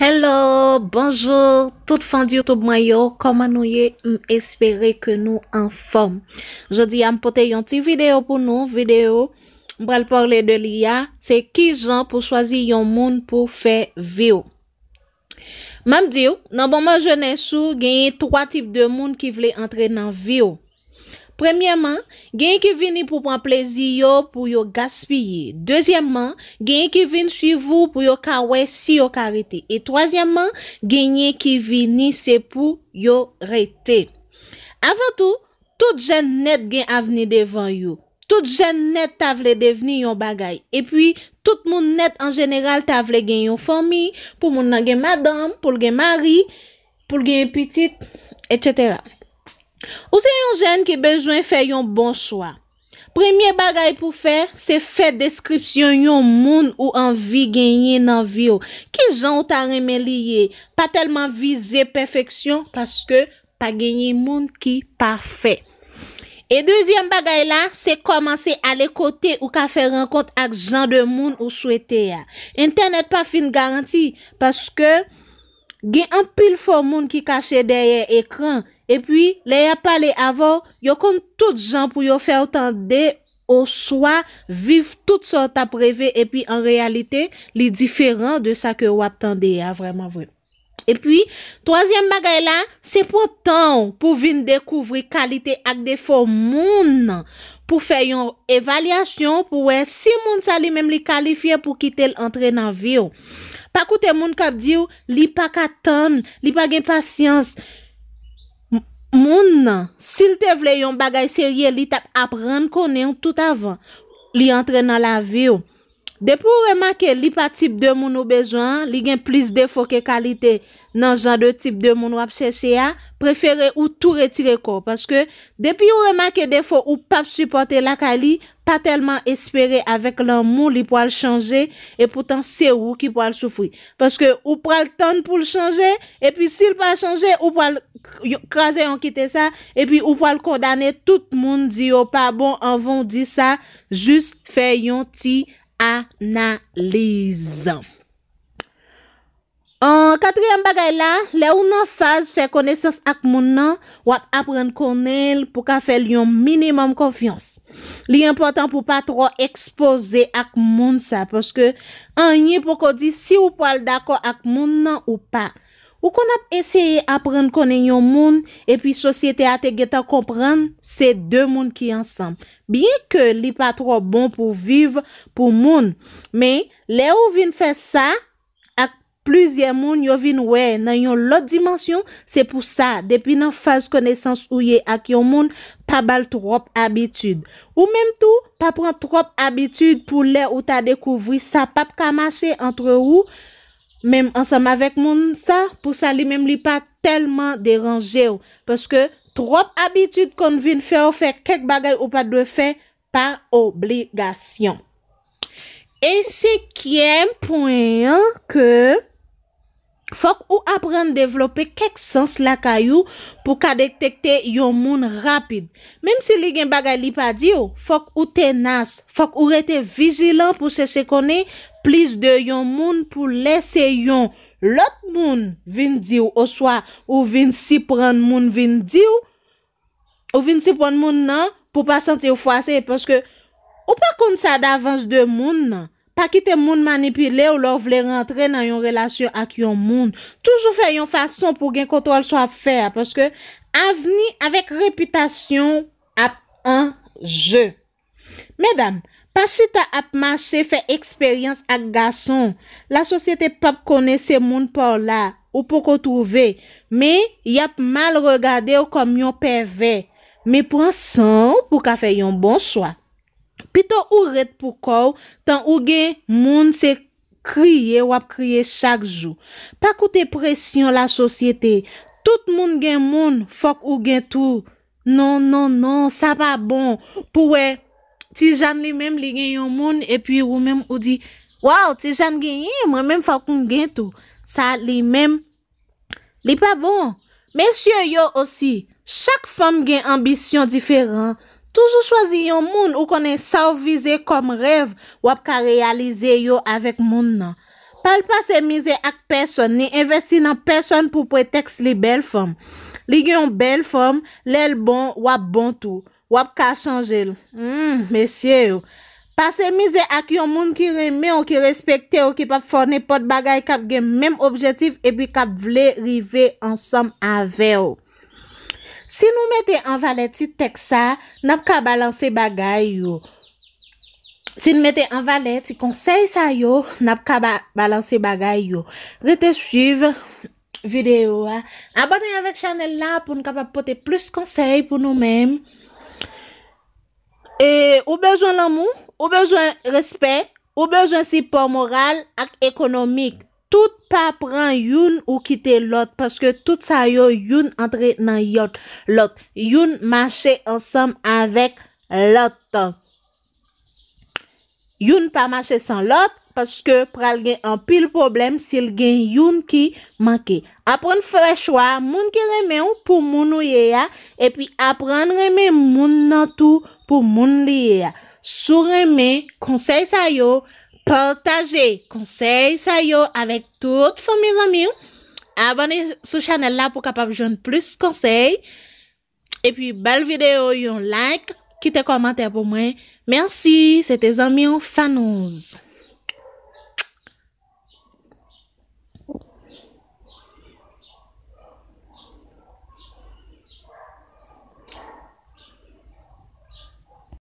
Hello, bonjour, toute fan de YouTube moi yo, comment nous y espérer que nous en forme. Jodi am pote yon ti vidéo pour nous, vidéo m'pral parler de l'IA, c'est Kijan pour choisir yon moun pour faire vidéo. M'am di ou, nan bon ma jeunesse ou, genye trois types de moun qui vle entrer dans vidéo. Premièrement, gen qui vini pour prendre plaisir yo pour yo gaspiller. Deuxièmement, gen qui vini suivre vous pour yo kawe si yo karite. Et troisièmement, gen qui vini c'est pour yo rete. Avant tout jeune net gen avenir devant yo. Tout jeune net ta vle devenir yon bagay. Et puis, tout moun net en général ta vle gen yon famille, pour moun nan gen madame, pour gen mari, pour gen petite, etc. Ou c'est un jeune qui besoin faire un bon choix. Premier bagay pour faire, c'est faire description yon moun ou envie gagner dans vie. Qui jan ou ta reme liye, pas tellement viser perfection parce que pas gagner moun qui parfait. Et deuxième bagay là, c'est commencer à aller côté ou ka faire rencontre avec gens de moun ou souhaiter. Internet pas fin garanti parce que gen un pile faux moun qui caché derrière écran. Et puis, les a parlé avant, yo kon tout gens pour yo faire autant de au soit vivre toute sorte à prévu et puis en réalité, les différents de ça que ou attendez vraiment vrai. Et puis, troisième bagay là, c'est pour temps pour venir découvrir qualité ak défaut moun pour faire une évaluation pour si moun sa li même li qualifié pour quitter l'entrée dans vie. Pas koute moun kap di ou, li pa katan, li pa gen patience. Moun nan, s'il te vle yon bagay sérieux, li tap apprendre konnen tout avant, li entre dans la vie. Depuis ou remarque li pa type de moun ou besoin, li gen plus défaut que qualité nan genre de type de moun ou ap chercher a, préféré ou tout retirer ko parce que depuis ou remarque défaut ou pas supporter la kali, pas tellement espérer avec l'amour li pour changer et pourtant c'est ou qui pour souffrir parce que ou pral temps pour le changer et puis s'il pas changer ou pral craser on quitter ça et puis ou pral condamner tout monde dit oh pas bon en vont dire ça juste faire yon ti analyse. En quatrième bagay là, les ou nan phase fait connaissance ak moun nan, ou apprendre connaître pour ka faire yon minimum confiance. Li important pour pas trop exposer ak moun ça parce que anye pour ko di si ou pral d'accord ak moun nan ou pas. Ou qu'on a essayé apprendre connaître yon moun et puis société a te geta comprendre c'est deux moun qui ensemble. Bien que li pas trop bon pour vivre pour moun, mais les ou vin faire ça plusieurs moun yo vin ouais nan yon l'autre dimension c'est pour ça depuis nan phase connaissance ou yé ak yon moun pas bal trop habitude ou même tout pas prendre trop habitude pour les ou ta découvrir ça pas ka marcher entre ou même ensemble avec moun ça pour ça li même li pas tellement déranger parce que trop habitude qu'on vin faire quelque bagay ou pas de faire par obligation. Et cinquième point que faut ou apprendre développer quelque sens la caillou pour ka détecter yon moun rapide. Même si li gen bagay li pa di faut ou tenace, faut ou rete vigilant pour chercher connaître plus de yon moun pour laisser yon l'autre moun vin di ou soit ou vin si prendre moun vin di ou vin si prendre moun nan pour pas sentir froissé parce que ou pas kon ça d'avance de moun nan. Pas quitter moun manipuler ou leur vle rentrer dans une relation avec yon moun. Toujours faire une façon pour gen contrôle soit faire parce que avenir avec réputation a un jeu. Mesdames, pas si ta ap marché fait expérience avec garçon, la société pas connaît ces moun par là ou pour qu'on trouver, mais y a mal regardé comme yon pervers. Mais prends sang pour ka faire un bon choix. Pito ou ret pour ko, tant ou gen moun se crier ou ap crier chaque jour. Pas koute pression la société. Tout moun gen moun, fok ou gen tout. Non, ça pas bon. Pour ti jan li même li gen yon moun et puis ou même ou dit, wow, ti jan gen yon, moi même fok ou gen tout. Ça li même li pas bon. Messieurs yo aussi, chaque femme gen ambition différente. Toujours choisir yon moun ou connaît ça viser comme rêve ou ap ka réaliser yo avec moun nan. Pas passer misère avec personne, ni investir dans personne pour prétexte li belle femme. Li gen yon belle femme, l'el bon, wap bon tout. Wap ka changer. Messieurs. Passer misère avec yon moun qui reme ou qui respecte ou qui pas faire n'importe bagay kap gen même objectif et puis kap vle rive ensemble avec ou. Si nous mettons en valeur ti texte ça, n'a ka balancer bagay yo. Si nous mettons en valeur ti conseil ça yo, n'a ka balancer bagay yo. Rete suivre vidéo a. Abonnez avec channel là pour nous capable porter plus conseils pour nous-mêmes. Et ou besoin l'amour, ou besoin respect, ou besoin support moral et économique. Tout pas prend youn ou quitter l'autre parce que tout ça yo youn entre dans l'autre. Youn marcher ensemble avec l'autre. Youn pas marcher sans l'autre parce que pral gen un pile problème s'il gen youn qui manque. Apprendre faire choix moun qui reme ou pour moun ou ye ya et puis apprendre reme moun nan tout pour moun liye ya. Sou reme conseil sa yo, partager conseil sa yo avec toute famille amis. Abonnez sur channel là pour capable joindre plus conseils. Et puis belle vidéo yon like, quittez commentaire pour moi. Merci, c'était amis Fanouz.